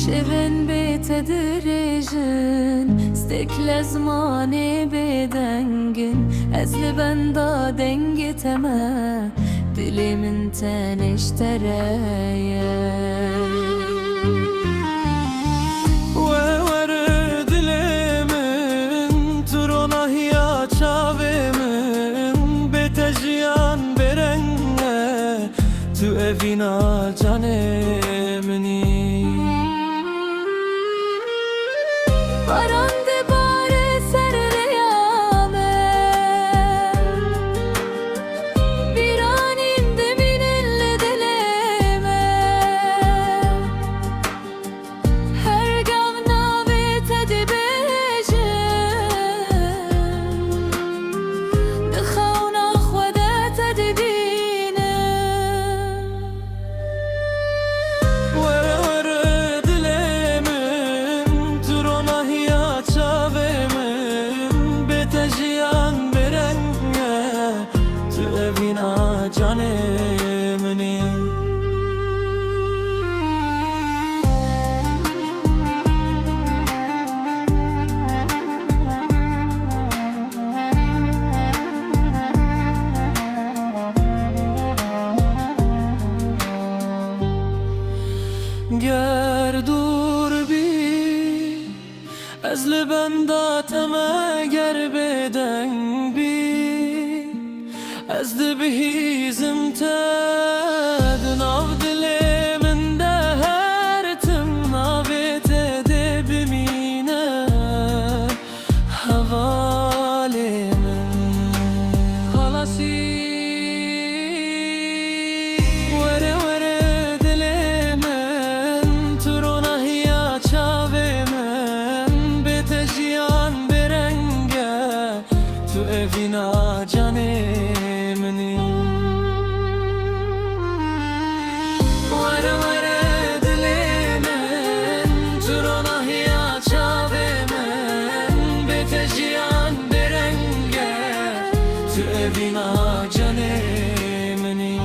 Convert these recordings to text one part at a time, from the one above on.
شبن بتدريجن استكل زماني بدنجن أزل بندا دنج تما دلي من تانش ترايا وورد دلمن ترونا هيا çavemin بتجيان برنه تو evina canemini Barandı bare serreyame Bir aninde minille deleme Her gavna ve tedbeje Dkhawna khwada tedbine وورد دلمن ترونا هيا çavemin بتجيان برنه تو evina canemini گر دور بی از لبم داتم اگر بدن بی از دبهیزم تد ناو دلمن ده هر تم ناویت ده بمینه حوالی من خلاصی وره وره دلمن ترونا هيا çavemin بتجيان برنگه تو evina canemini وره وره دلمن ترونا هيا çavemin بتجيان برنگه تو evina canemini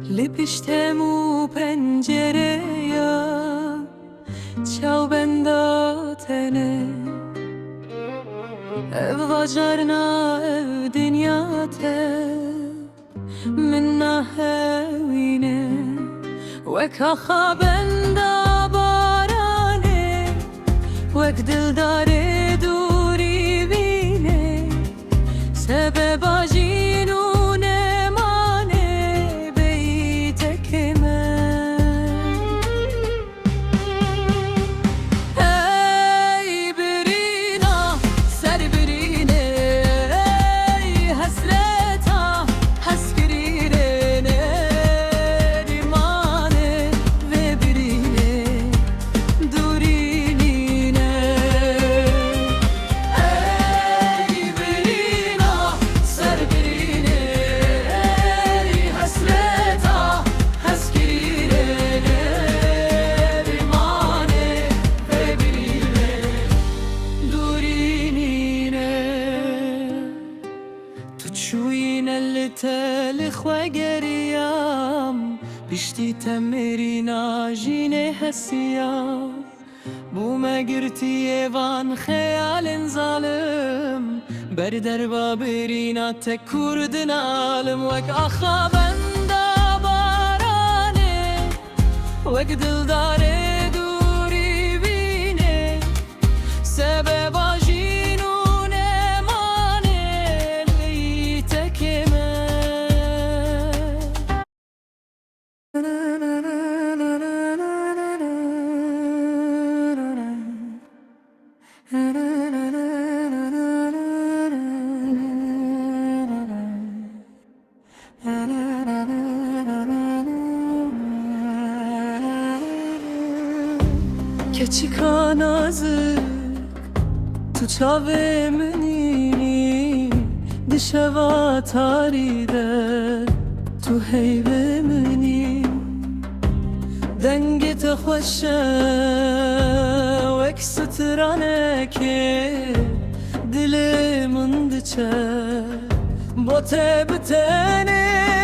لپشتم و پنجره چاو بنداتنه ev vajarna ev dünyate minna hevine veka khabenda barane vek dildare duri bine sebeb ajinune mane beytekime ey birina ser birine ey hasreta hasgirine rimane ve birine durinine ey birina ser birine ey hasreta hasgirine rimane ve birine durinine تشوين اللي تالخ وقريام بشتي تمرينا جيني هسيام بو ما قرتي يفان خيال ظالم بردر بابرينا تكور دنالم وك أخا بندا باراني وك دلداري دوري بيني سبب جينونه ماني ليتكمه Keçi kanazı تو چاوه منی دشوا تاریده تو هیبه منی دنگت خوشه وک سترانه که دل من دچه با تب تنه